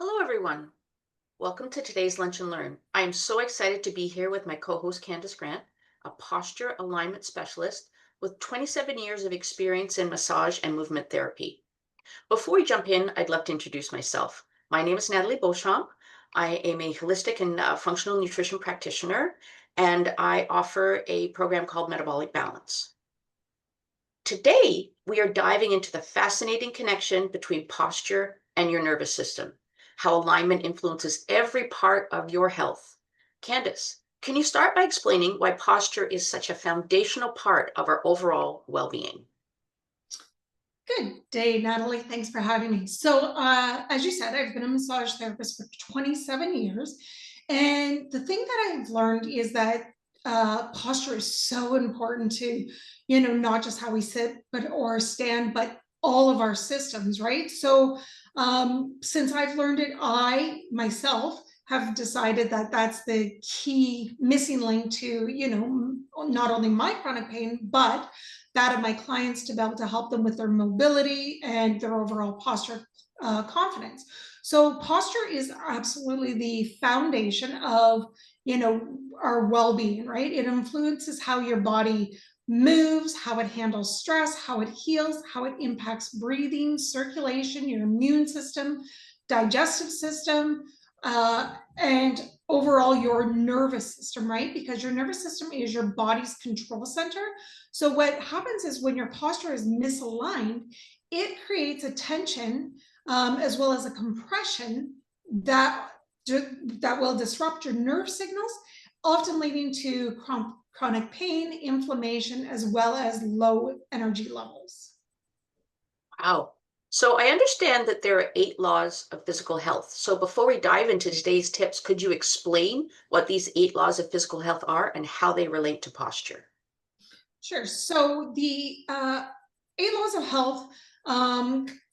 Hello, everyone. Welcome to today's Lunch and Learn. I am so excited to be here with my co host, Candace Grant, a posture alignment specialist with 27 years of experience in massage and movement therapy. Before we jump in, I'd love to introduce myself. My name is Natalie Beauchamp. I am a holistic and functional nutrition practitioner, and I offer a program called Metabolic Balance. Today, we are diving into the fascinating connection between posture and your nervous system, how alignment influences every part of your health. Candace, can you start by explaining why posture is such a foundational part of our overall well being? Good day, Natalie. Thanks for having me. As you said, I've been a massage therapist for 27 years. And the thing that I've learned is that posture is so important to, not just how we sit or stand, but all of our systems, right? Since I've learned it, I myself have decided that that's the key missing link to, not only my chronic pain, but that of my clients to be able to help them with their mobility and their overall posture confidence. So posture is absolutely the foundation of, our well-being, right? It influences how your body moves, how it handles stress, how it heals, how it impacts breathing, circulation, your immune system, digestive system, and overall your nervous system, right? Because your nervous system is your body's control center. So what happens is when your posture is misaligned, it creates a tension as well as a compression that that will disrupt your nerve signals, often leading to chronic pain, inflammation, as well as low energy levels. Wow. So I understand that there are 8 laws of physical health. So before we dive into today's tips, could you explain what these 8 laws of physical health are and how they relate to posture? Sure. So the 8 laws of health,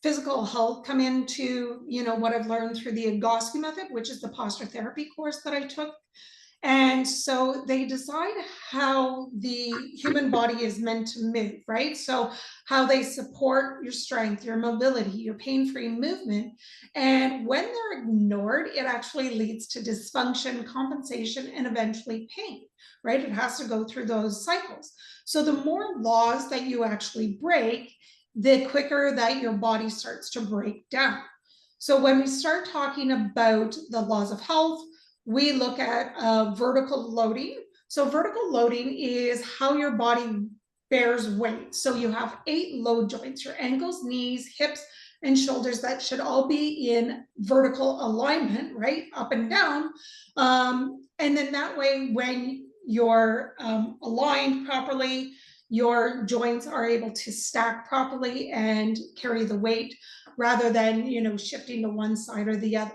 physical health, come into what I've learned through the Egoscue method, which is the posture therapy course that I took. And so they decide how the human body is meant to move, right? So how they support your strength, your mobility, your pain-free movement. And when they're ignored, it actually leads to dysfunction, compensation, and eventually pain, right? It has to go through those cycles. So the more laws that you actually break, the quicker that your body starts to break down. So when we start talking about the laws of health, we look at vertical loading. So vertical loading is how your body bears weight. So you have 8 load joints, your ankles, knees, hips, and shoulders that should all be in vertical alignment, right? Up and down. And then that way, when you're aligned properly, your joints are able to stack properly and carry the weight rather than, shifting to one side or the other.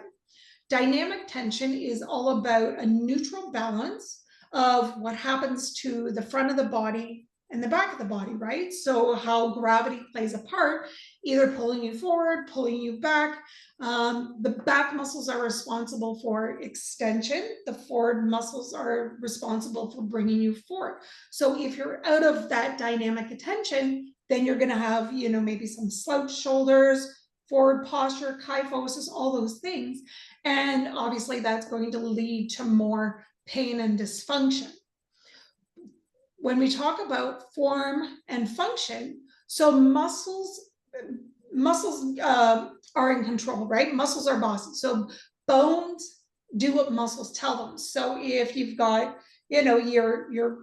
Dynamic tension is all about a neutral balance of what happens to the front of the body and the back of the body, right? So, how gravity plays a part, either pulling you forward, pulling you back. The back muscles are responsible for extension, the forward muscles are responsible for bringing you forward. So, if you're out of that dynamic attention, then you're going to have, maybe some slouch shoulders, forward posture, kyphosis, all those things. And obviously, that's going to lead to more pain and dysfunction. When we talk about form and function, so muscles are in control, right? Muscles are bosses. So bones do what muscles tell them. So if you've got, your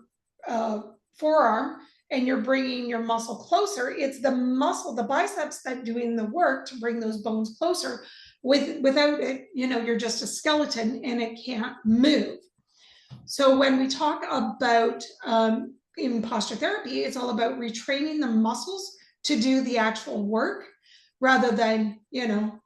forearm and you're bringing your muscle closer, it's the muscle, the biceps, that doing the work to bring those bones closer. Without it, you're just a skeleton and it can't move. So when we talk about in posture therapy, it's all about retraining the muscles to do the actual work rather than,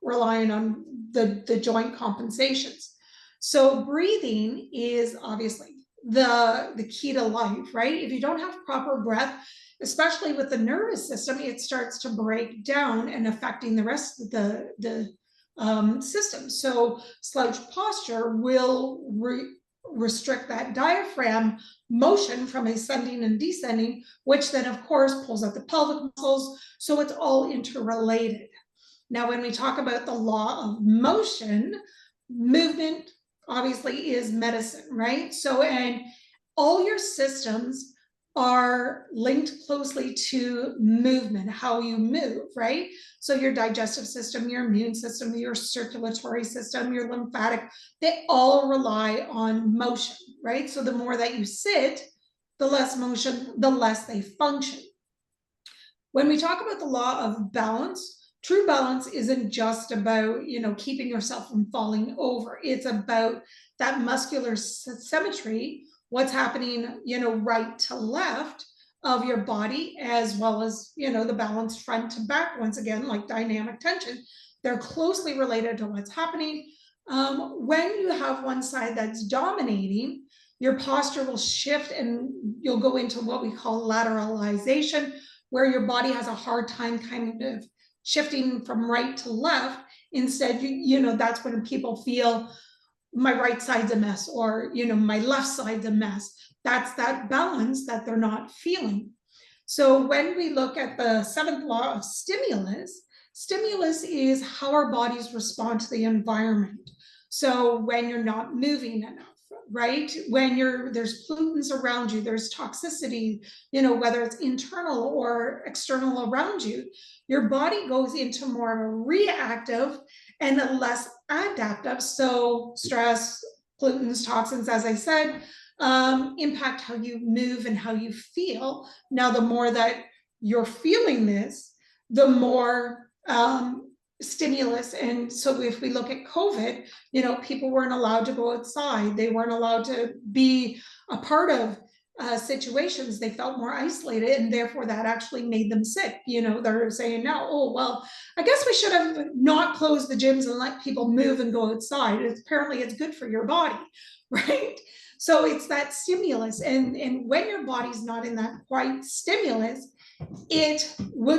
relying on the joint compensations. So breathing is obviously the key to life, right? If you don't have proper breath, especially with the nervous system, it starts to break down and affecting the rest of the system. So slouch posture will restrict that diaphragm motion from ascending and descending, which then of course pulls out the pelvic muscles. So it's all interrelated. Now, when we talk about the law of motion, movement obviously is medicine, right? So, and all your systems are linked closely to movement, how you move, right? So your digestive system, your immune system, your circulatory system, your lymphatic, they all rely on motion, right? So the more that you sit, the less motion, the less they function. When we talk about the law of balance, true balance isn't just about, keeping yourself from falling over. It's about that muscular symmetry, what's happening, right to left of your body, as well as, the balance front to back, once again, like dynamic tension. They're closely related to what's happening. When you have one side that's dominating, your posture will shift and you'll go into what we call lateralization, where your body has a hard time kind of shifting from right to left. Instead, that's when people feel my right side's a mess, or, my left side's a mess. That's that balance that they're not feeling. So when we look at the seventh law of stimulus, stimulus is how our bodies respond to the environment. So when you're not moving enough, right? When there's pollutants around you, there's toxicity, whether it's internal or external around you, your body goes into more of a reactive and a less adaptive. So stress, pollutants, toxins, as I said, impact how you move and how you feel. Now, the more that you're feeling this, the more stimulus. And so if we look at COVID, people weren't allowed to go outside. They weren't allowed to be a part of situations. They felt more isolated, and therefore that actually made them sick. They're saying now, oh, well, I guess we should have not closed the gyms and let people move and go outside. Apparently it's good for your body, right? So it's that stimulus. And when your body's not in that quite stimulus, it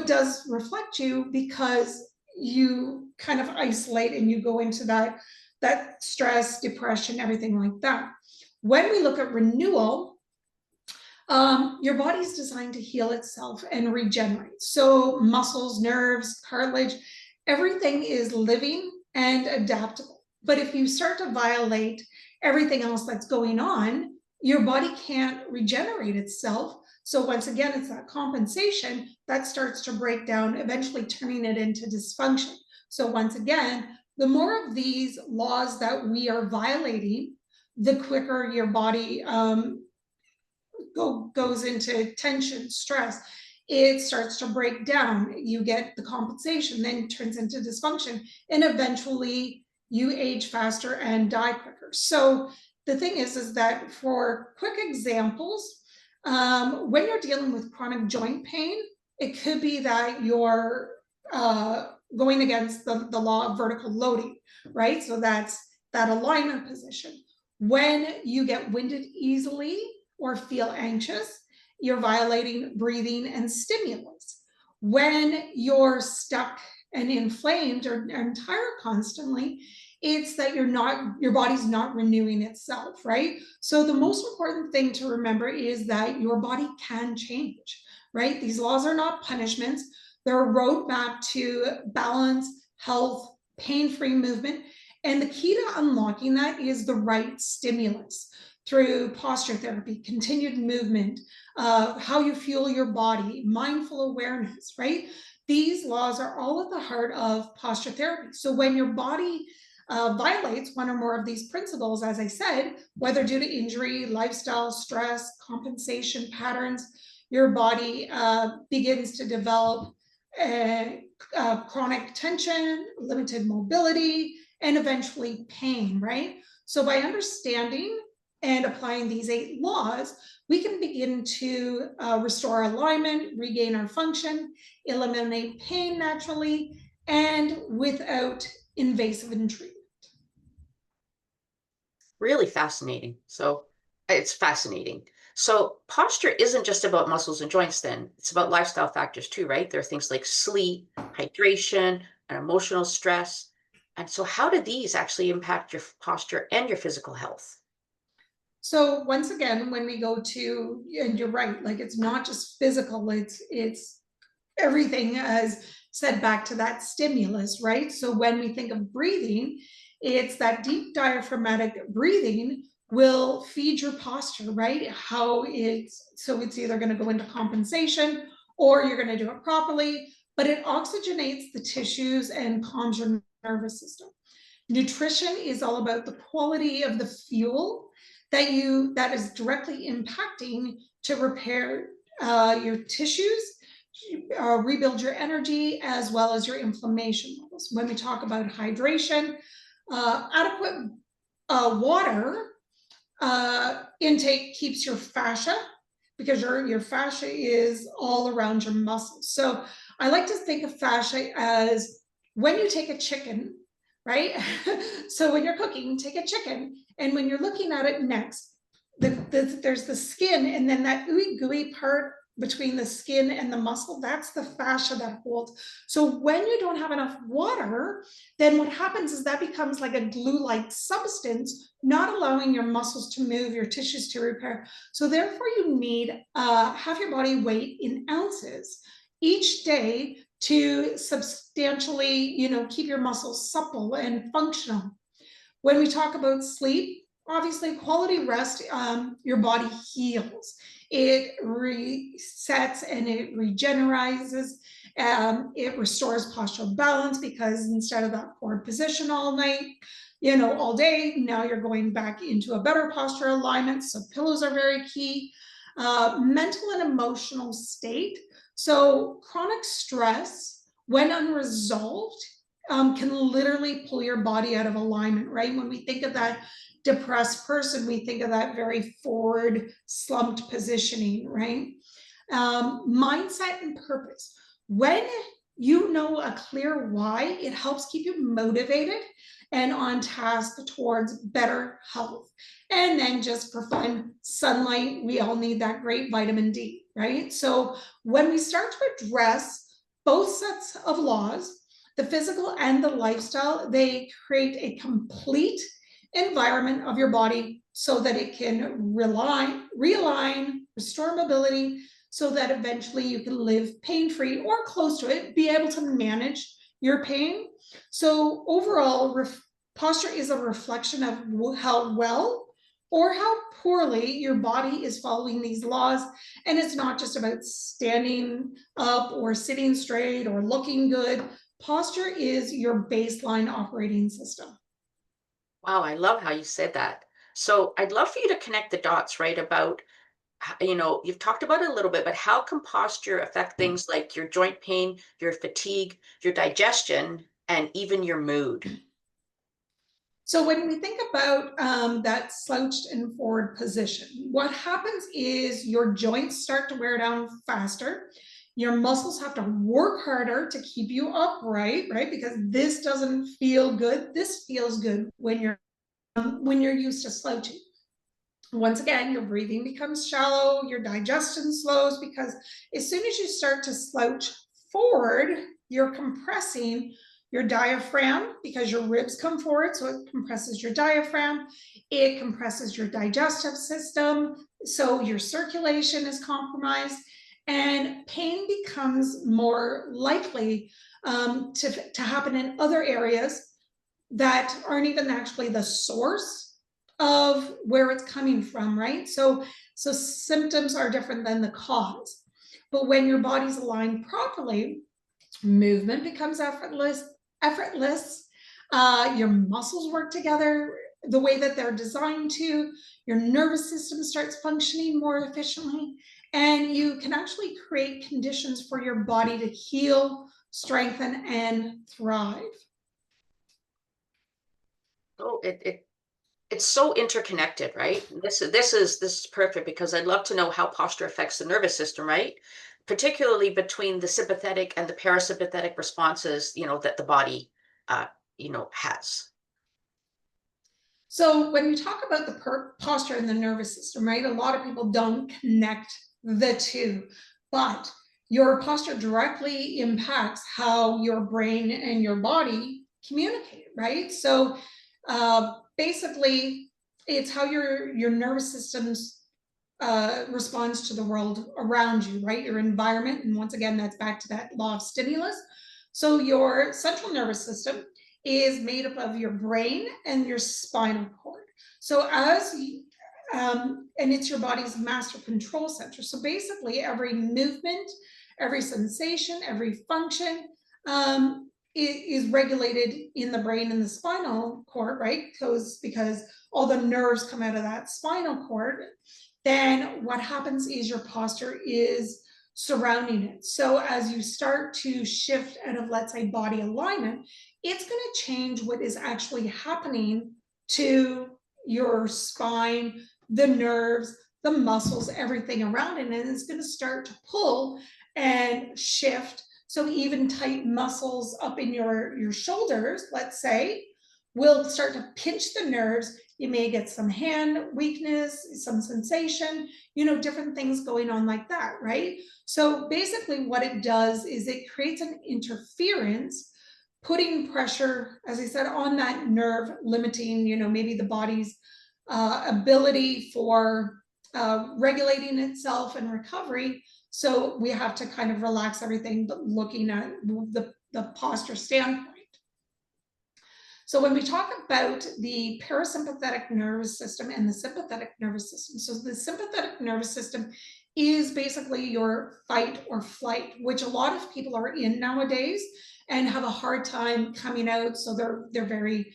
does reflect you, because you kind of isolate and you go into that stress, depression, everything like that. When we look at renewal, your body's designed to heal itself and regenerate. So muscles, nerves, cartilage, everything is living and adaptable. But if you start to violate everything else that's going on, your body can't regenerate itself. So once again, it's that compensation that starts to break down, eventually turning it into dysfunction. So once again, the more of these laws that we are violating, the quicker your body goes into tension, stress. It starts to break down. You get the compensation, then turns into dysfunction, and eventually you age faster and die quicker. So the thing is that for quick examples, when you're dealing with chronic joint pain, it could be that you're going against the law of vertical loading, right? So that's that alignment position. When you get winded easily or feel anxious, you're violating breathing and stimulus. When you're stuck and inflamed or tired constantly, it's that your body's not renewing itself, right? So the most important thing to remember is that your body can change, right? These laws are not punishments. They're a roadmap to balance, health, pain-free movement. And the key to unlocking that is the right stimulus through posture therapy, continued movement, how you fuel your body, mindful awareness, right? These laws are all at the heart of posture therapy. So when your body violates one or more of these principles, as I said, whether due to injury, lifestyle, stress, compensation patterns, your body begins to develop chronic tension, limited mobility, and eventually pain, right? So by understanding and applying these 8 laws, we can begin to restore alignment, regain our function, eliminate pain naturally, and without invasive treatment. Really fascinating. So it's fascinating. So posture isn't just about muscles and joints then. It's about lifestyle factors too, right? There are things like sleep, hydration, and emotional stress. And so how do these actually impact your posture and your physical health? So once again, when we go to, and you're right, like it's not just physical, it's everything, as said, back to that stimulus, right? So when we think of breathing, it's that deep diaphragmatic breathing will feed your posture, right? It's either going to go into compensation or you're going to do it properly, but it oxygenates the tissues and calms your nervous system. Nutrition is all about the quality of the fuel that is directly impacting to repair your tissues, rebuild your energy, as well as your inflammation levels. When we talk about hydration, adequate water intake keeps your fascia, because your fascia is all around your muscles. So I like to think of fascia as when you take a chicken, right? So when you're cooking, take a chicken, and when you're looking at it next, there's the skin, and then that ooey gooey part between the skin and the muscle, that's the fascia that holds. So when you don't have enough water, then what happens is that becomes like a glue-like substance, not allowing your muscles to move, your tissues to repair. So therefore you need half your body weight in ounces each day to substantially, keep your muscles supple and functional. When we talk about sleep, obviously quality rest, your body heals. It resets and it regenerates. It restores postural balance, because instead of that forward position all night, all day, now you're going back into a better posture alignment. So pillows are very key. Mental and emotional state. So chronic stress, when unresolved, can literally pull your body out of alignment, right? When we think of that depressed person, we think of that very forward slumped positioning, right? Mindset and purpose. When you know a clear why, it helps keep you motivated and on task towards better health. And then just for fun, sunlight, we all need that great vitamin D, right? So when we start to address both sets of laws, the physical and the lifestyle, they create a complete environment of your body so that it can realign, restore mobility, so that eventually you can live pain-free or close to it, be able to manage your pain. So overall, posture is a reflection of how well or how poorly your body is following these laws. And it's not just about standing up or sitting straight or looking good. Posture is your baseline operating system. Wow, I love how you said that. So I'd love for you to connect the dots, right? About, you've talked about it a little bit, but how can posture affect things like your joint pain, your fatigue, your digestion, and even your mood? So when we think about that slouched and forward position, what happens is your joints start to wear down faster. Your muscles have to work harder to keep you upright, right? Because this doesn't feel good. This feels good when you're used to slouching. Once again, your breathing becomes shallow, your digestion slows, because as soon as you start to slouch forward, you're compressing your diaphragm, because your ribs come forward, so it compresses your diaphragm. It compresses your digestive system, so your circulation is compromised, and pain becomes more likely to happen in other areas that aren't even actually the source of where it's coming from, right? So symptoms are different than the cause. But when your body's aligned properly, movement becomes effortless. Your muscles work together the way that they're designed to. Your nervous system starts functioning more efficiently, and you can actually create conditions for your body to heal, strengthen, and thrive. Oh, it's so interconnected, right? This is perfect, because I'd love to know how posture affects the nervous system, right? Particularly between the sympathetic and the parasympathetic responses, that the body, has. So when we talk about the posture and the nervous system, right, a lot of people don't connect the two, but your posture directly impacts how your brain and your body communicate, right? So basically, it's how your nervous system's responds to the world around you, right? Your environment, and once again, that's back to that law of stimulus. So your central nervous system is made up of your brain and your spinal cord. So and it's your body's master control center. So basically, every movement, every sensation, every function is regulated in the brain and the spinal cord, right? Because all the nerves come out of that spinal cord. Then what happens is your posture is surrounding it. So as you start to shift out of, let's say, body alignment, it's going to change what is actually happening to your spine, the nerves, the muscles, everything around it. And it's going to start to pull and shift. So even tight muscles up in your shoulders, let's say, will start to pinch the nerves. You may get some hand weakness, some sensation, different things going on like that, right? So basically what it does is it creates an interference, putting pressure, as I said, on that nerve, limiting, maybe the body's ability for regulating itself and recovery. So we have to kind of relax everything, but looking at the posture standpoint. So when we talk about the parasympathetic nervous system and the sympathetic nervous system, so the sympathetic nervous system is basically your fight or flight, which a lot of people are in nowadays and have a hard time coming out. So they're very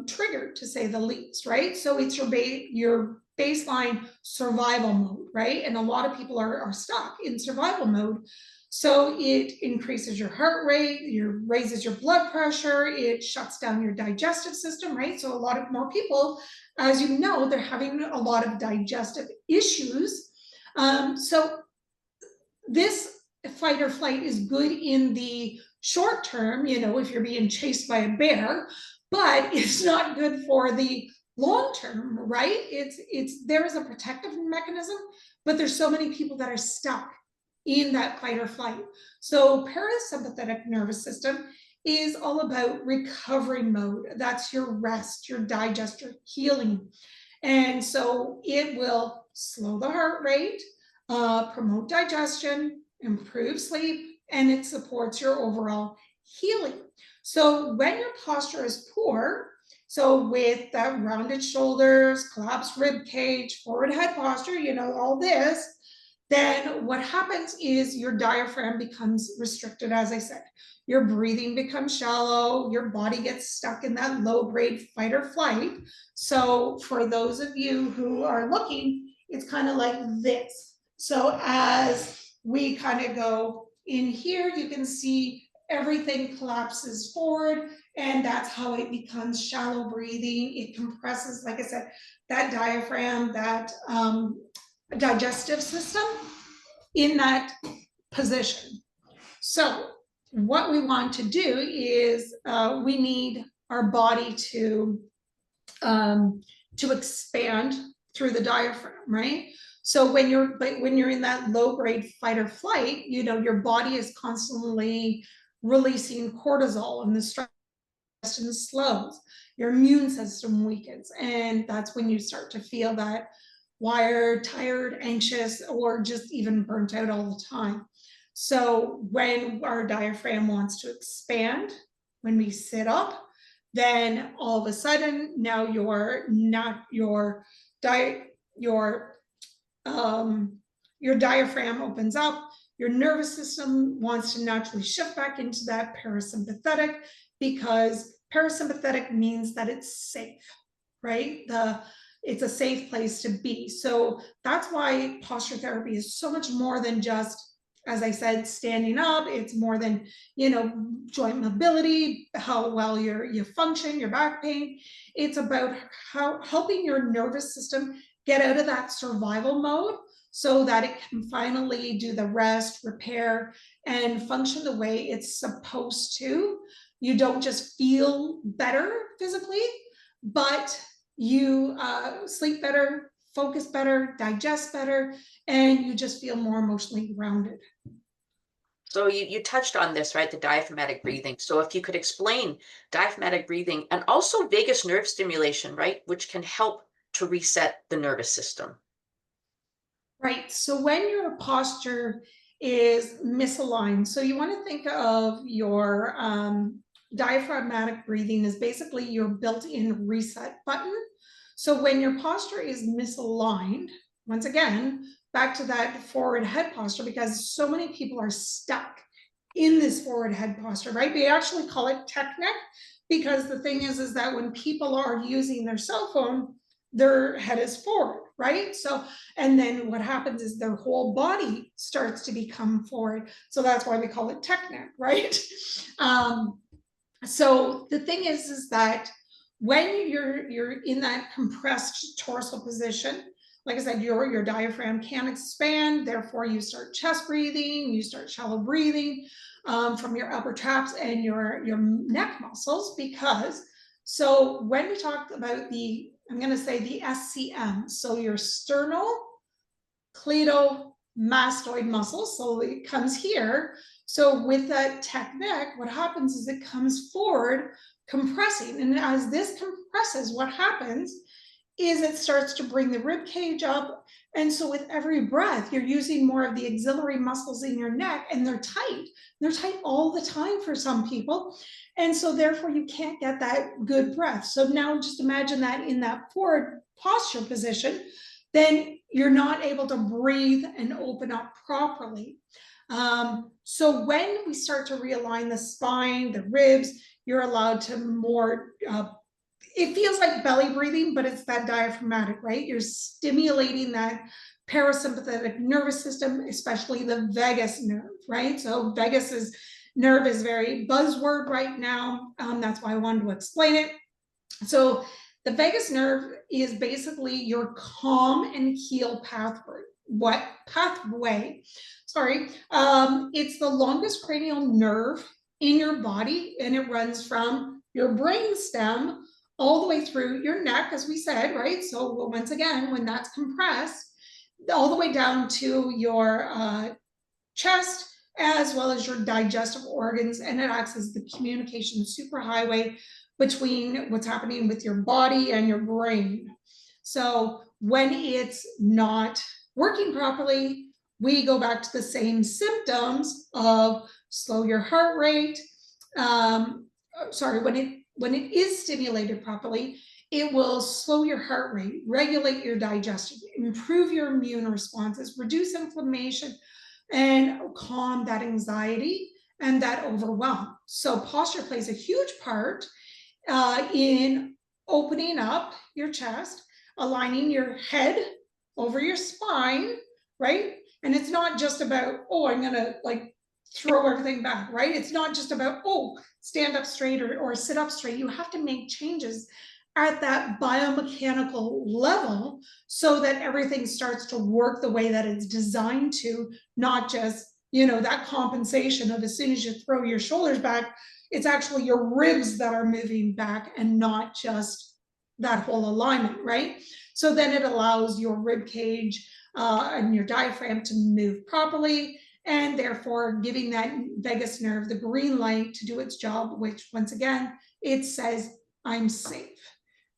triggered, to say the least, right? So it's your baseline survival mode, right? And a lot of people are stuck in survival mode. So it increases your heart rate, raises your blood pressure, it shuts down your digestive system, right? So a lot of more people, as you know, they're having a lot of digestive issues. So this fight or flight is good in the short term, if you're being chased by a bear, but it's not good for the long term, right? There is a protective mechanism, but there's so many people that are stuck in that fight or flight. So parasympathetic nervous system is all about recovery mode. That's your rest, your digest, your healing. And so it will slow the heart rate, promote digestion, improve sleep, and it supports your overall healing. So when your posture is poor, so with that rounded shoulders, collapsed rib cage, forward head posture, all this, then what happens is your diaphragm becomes restricted, as I said. Your breathing becomes shallow, your body gets stuck in that low-grade fight or flight. So for those of you who are looking, it's kind of like this. So as we kind of go in here, you can see everything collapses forward, and that's how it becomes shallow breathing. It compresses, like I said, that diaphragm, that digestive system in that position. So what we want to do is we need our body to expand through the diaphragm, right? So when you're in that low grade fight or flight, your body is constantly releasing cortisol, and the stress slows. Your immune system weakens, and that's when you start to feel that wired, tired, anxious, or just even burnt out all the time. So when our diaphragm wants to expand, when we sit up, then all of a sudden now your diaphragm opens up, your nervous system wants to naturally shift back into that parasympathetic, because parasympathetic means that it's safe, right? It's a safe place to be. So that's why posture therapy is so much more than just, as I said, standing up. It's more than, joint mobility, how well you function, your back pain. It's about helping your nervous system get out of that survival mode so that it can finally do the rest, repair, and function the way it's supposed to. You don't just feel better physically, but you sleep better, focus better, digest better, and you just feel more emotionally grounded. So you touched on this, right? The diaphragmatic breathing. So if you could explain diaphragmatic breathing and also vagus nerve stimulation, right? Which can help to reset the nervous system. Right. So when your posture is misaligned. So you want to think of your diaphragmatic breathing as basically your built-in reset button. So when your posture is misaligned, once again, back to that forward head posture, because so many people are stuck in this forward head posture, right? We actually call it tech neck, because the thing is that when people are using their cell phone, their head is forward, right? So, and then what happens is their whole body starts to become forward. So that's why we call it tech neck, right? So the thing is that when you're in that compressed torso position, like I said, your diaphragm can expand, therefore you start chest breathing, you start shallow breathing from your upper traps and your neck muscles. Because so when we talk about the, I'm going to say the SCM, so your sternal cleidomastoid muscle, so it comes here. So with that tech neck, what happens is it comes forward, compressing, and as this compresses, what happens is it starts to bring the rib cage up. And so with every breath, you're using more of the auxiliary muscles in your neck, and they're tight. They're tight all the time for some people. And so therefore you can't get that good breath. So now just imagine that in that forward posture position, then you're not able to breathe and open up properly. So when we start to realign the spine, the ribs, you're allowed to more it feels like belly breathing, but it's that diaphragmatic, right? You're stimulating that parasympathetic nervous system, especially the vagus nerve, right? So nerve is very buzzword right now. That's why I wanted to explain it. So the vagus nerve is basically your calm and heal pathway. What pathway? Sorry. It's the longest cranial nerve in your body, and it runs from your brain stem all the way through your neck, as we said, right? So once again, when that's compressed, all the way down to your chest, as well as your digestive organs, and it acts as the communication superhighway between what's happening with your body and your brain. So when it's not working properly, we go back to the same symptoms of slow your heart rate. When it is stimulated properly, it will slow your heart rate, regulate your digestion, improve your immune responses, reduce inflammation, and calm that anxiety and that overwhelm. So posture plays a huge part in opening up your chest, aligning your head over your spine, right? And it's not just about, oh, I'm gonna like throw everything back, right? It's not just about, oh, stand up straight or sit up straight. You have to make changes at that biomechanical level so that everything starts to work the way that it's designed to, not just, that compensation of as soon as you throw your shoulders back, it's actually your ribs that are moving back and not just that whole alignment, right? So then it allows your rib cage and your diaphragm to move properly, and therefore giving that vagus nerve the green light to do its job, which once again, it says, I'm safe,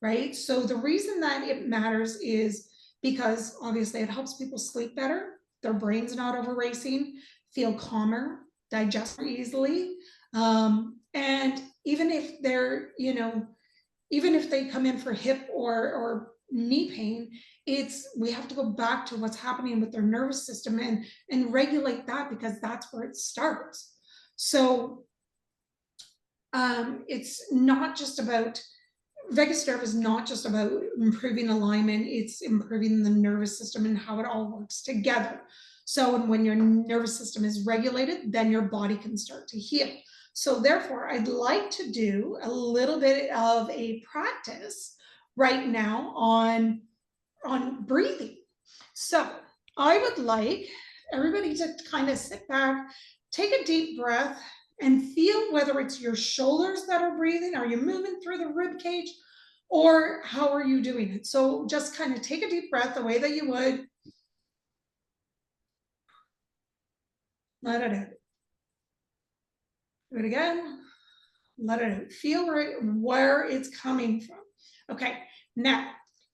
right? So the reason that it matters is because obviously it helps people sleep better, their brain's not over racing, feel calmer, digest more easily. And even if they're, even if they come in for hip or knee pain, we have to go back to what's happening with their nervous system and regulate that, because that's where it starts. So it's not just about, vagus nerve is not just about improving alignment, it's improving the nervous system and how it all works together. So when your nervous system is regulated, then your body can start to heal. So therefore, I'd like to do a little bit of a practice right now on breathing. So I would like everybody to kind of sit back, take a deep breath, and feel whether it's your shoulders that are breathing, are you moving through the rib cage, or how are you doing it? So just kind of take a deep breath the way that you would. Let it out. Do it again. Let it out. Feel where it's coming from. Okay, now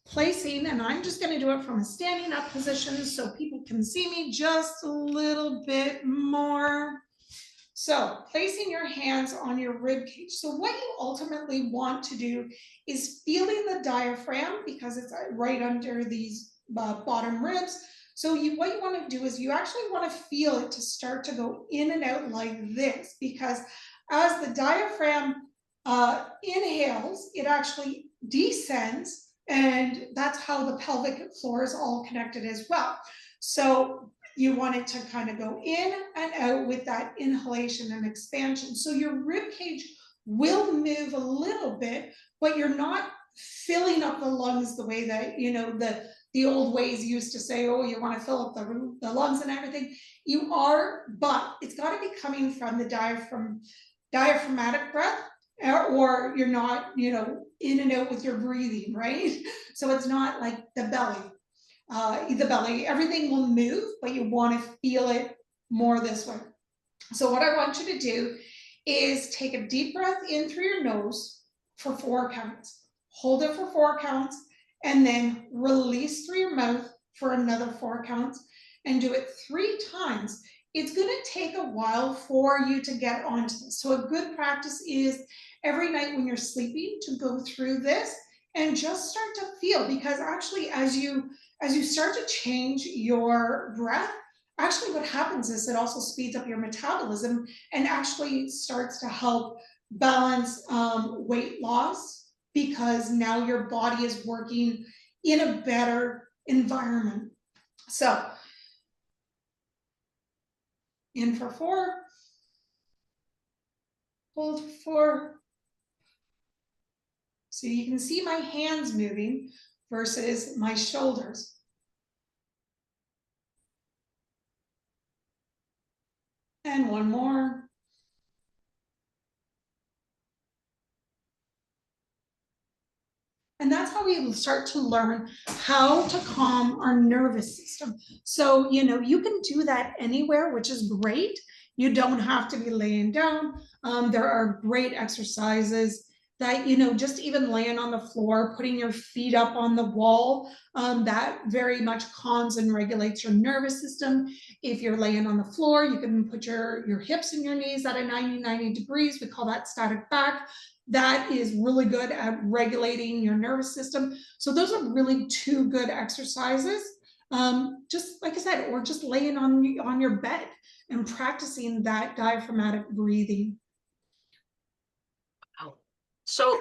placing, and I'm just going to do it from a standing up position so people can see me just a little bit more. So placing your hands on your rib cage. So what you ultimately want to do is feeling the diaphragm, because it's right under these bottom ribs. So what you want to do is you actually want to feel it to start to go in and out like this, because as the diaphragm inhales, it actually descends, and that's how the pelvic floor is all connected as well. So you want it to kind of go in and out with that inhalation and expansion. So your rib cage will move a little bit, but you're not filling up the lungs the way that, you know, the old ways used to say, oh, you want to fill up the lungs and everything. You are, but it's got to be coming from the diaphragmatic breath, or you're not, you know, in and out with your breathing, right? So it's not like the belly, everything will move, but you want to feel it more this way. So what I want you to do is take a deep breath in through your nose for 4 counts, hold it for 4 counts, and then release through your mouth for another 4 counts, and do it 3 times. It's going to take a while for you to get onto this. So a good practice is every night when you're sleeping to go through this and just start to feel, because actually as you start to change your breath, actually what happens is it also speeds up your metabolism and actually starts to help balance weight loss, because now your body is working in a better environment. So in for 4, hold for 4. So you can see my hands moving versus my shoulders. And one more. And that's how we start to learn how to calm our nervous system. So, you know, you can do that anywhere, which is great. You don't have to be laying down. There are great exercises that, you know, just even laying on the floor, putting your feet up on the wall, that very much calms and regulates your nervous system. If you're laying on the floor, you can put your hips and your knees at a 90 degrees. We call that static back. That is really good at regulating your nervous system. So those are really 2 good exercises. Just like I said, or just laying on your bed and practicing that diaphragmatic breathing. Wow. So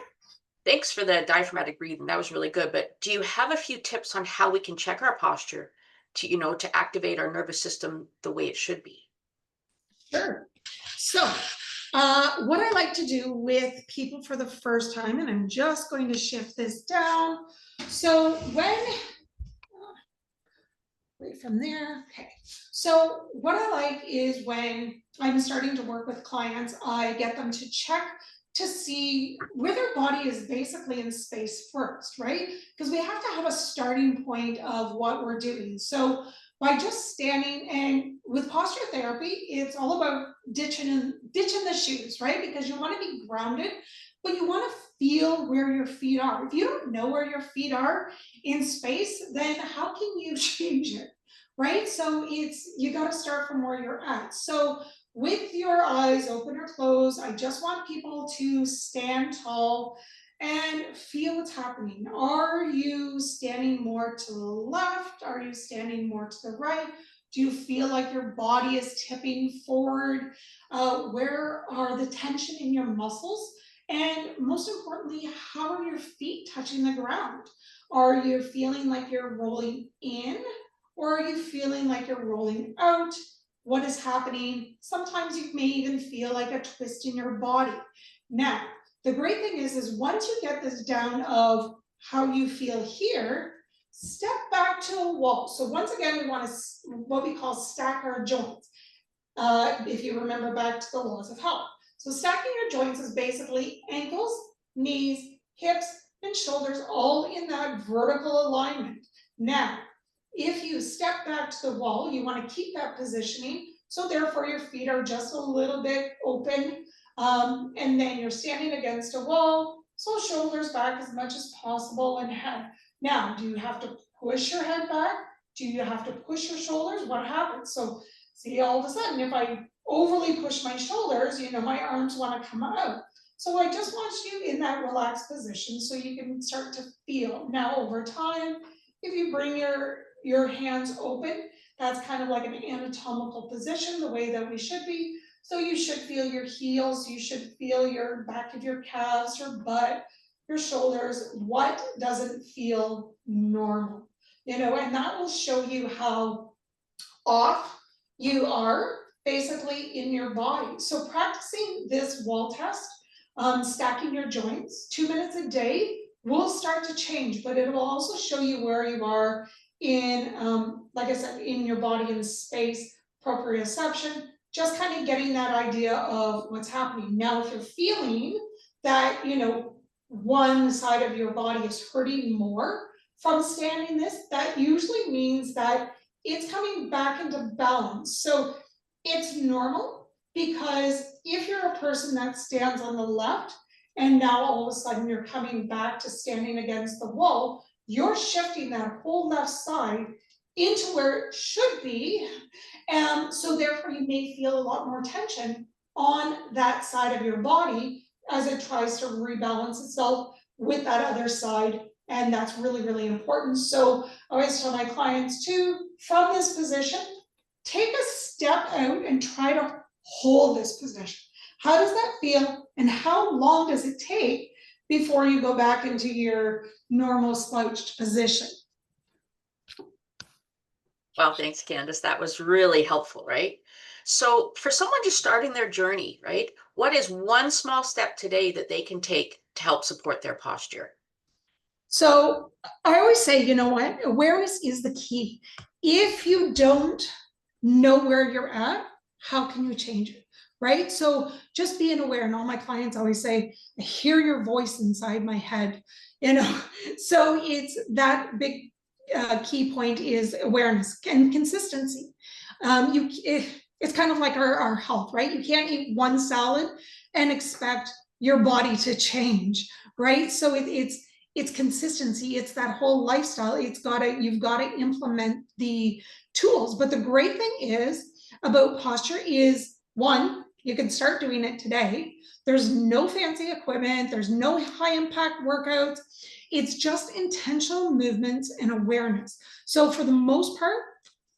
thanks for the diaphragmatic breathing. That was really good. But do you have a few tips on how we can check our posture to, you know, to activate our nervous system the way it should be? Sure. So what I like to do with people for the first time, and I'm just going to shift this down. So right from there, okay. So what I like is when I'm starting to work with clients, I get them to check to see where their body is basically in space first, right? Because we have to have a starting point of what we're doing. So by just standing, and with posture therapy, it's all about ditching the shoes, right? Because you want to be grounded, but you want to feel where your feet are. If you don't know where your feet are in space, then how can you change it, right? So you got to start from where you're at. So with your eyes open or closed, I just want people to stand tall and feel what's happening. Are you standing more to the left? Are you standing more to the right? Do you feel like your body is tipping forward? Where are the tension in your muscles? And most importantly, how are your feet touching the ground? Are you feeling like you're rolling in, or are you feeling like you're rolling out? What is happening? Sometimes you may even feel like a twist in your body. Now, the great thing is once you get this down of how you feel here, step back to a wall. So once again, we want to what we call stack our joints. If you remember back to the laws of health. So stacking your joints is basically ankles, knees, hips, and shoulders all in that vertical alignment. Now, if you step back to the wall, you want to keep that positioning. So therefore your feet are just a little bit open. And then you're standing against a wall. So shoulders back as much as possible and head. Now, do you have to push your head back? Do you have to push your shoulders? What happens? So see, all of a sudden, if I overly push my shoulders, my arms want to come out. So I just want you in that relaxed position so you can start to feel. Now, over time, if you bring your hands open, that's kind of like an anatomical position, the way that we should be. So you should feel your heels, you should feel your back of your calves, your butt, your shoulders, what doesn't feel normal, and that will show you how off you are basically in your body. So practicing this wall test, stacking your joints 2 minutes a day will start to change, but it will also show you where you are in, like I said, in your body, in space, proprioception, just kind of getting that idea of what's happening. Now, if you're feeling that, one side of your body is hurting more from standing this, that usually means that it's coming back into balance. So it's normal, because if you're a person that stands on the left and now all of a sudden you're coming back to standing against the wall, you're shifting that whole left side into where it should be. And so therefore you may feel a lot more tension on that side of your body as it tries to rebalance itself with that other side. And that's really, really important. So I always tell my clients too, from this position, take a step out and try to hold this position. How does that feel? And how long does it take before you go back into your normal slouched position? Well, thanks, Candace. That was really helpful, right? So, for someone just starting their journey, right, what is one small step today that they can take to help support their posture? So I always say, you know what? Awareness is the key. If you don't know where you're at, how can you change it? Right? So just being aware, and all my clients always say, I hear your voice inside my head, So it's that big key point is awareness and consistency. It's kind of like our health, right? You can't eat one salad and expect your body to change, right? So it's consistency. It's that whole lifestyle. You've got to implement the tools. But the great thing is about posture is, one, you can start doing it today. There's no fancy equipment. There's no high impact workouts. It's just intentional movements and awareness. So for the most part,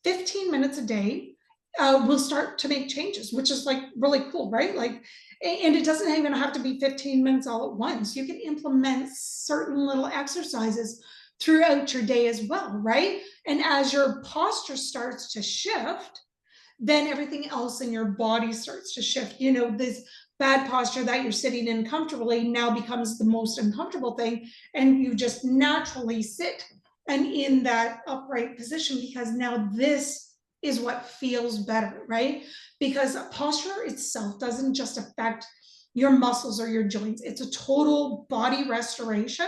15 minutes a day will start to make changes, which is like really cool, right? Like, and it doesn't even have to be 15 minutes all at once. You can implement certain little exercises throughout your day as well, right? And as your posture starts to shift, then everything else in your body starts to shift. This bad posture that you're sitting in comfortably now becomes the most uncomfortable thing, and you just naturally sit and in that upright position, because now this is what feels better, right? Because posture itself doesn't just affect your muscles or your joints, it's a total body restoration.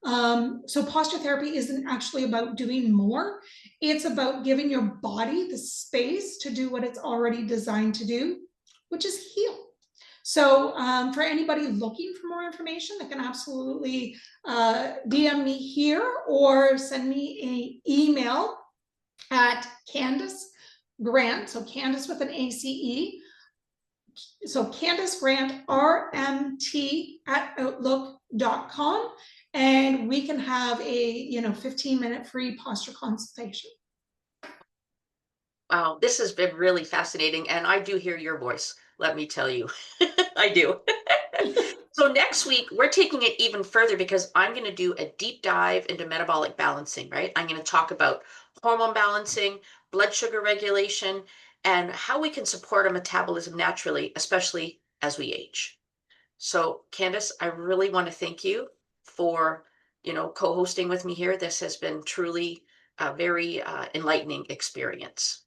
So posture therapy isn't actually about doing more, it's about giving your body the space to do what it's already designed to do, which is heal. So for anybody looking for more information, they can absolutely DM me here or send me an email at Candace Grant, so Candace with an ACE, so Candace Grant, RMT at outlook.com, and we can have a 15-minute free posture consultation. Wow, this has been really fascinating, and I do hear your voice, let me tell you. I do. So next week, we're taking it even further because I'm going to do a deep dive into metabolic balancing, right? I'm going to talk about hormone balancing, blood sugar regulation, and how we can support our metabolism naturally, especially as we age. So, Candace, I really want to thank you for, co-hosting with me here. This has been truly a very enlightening experience.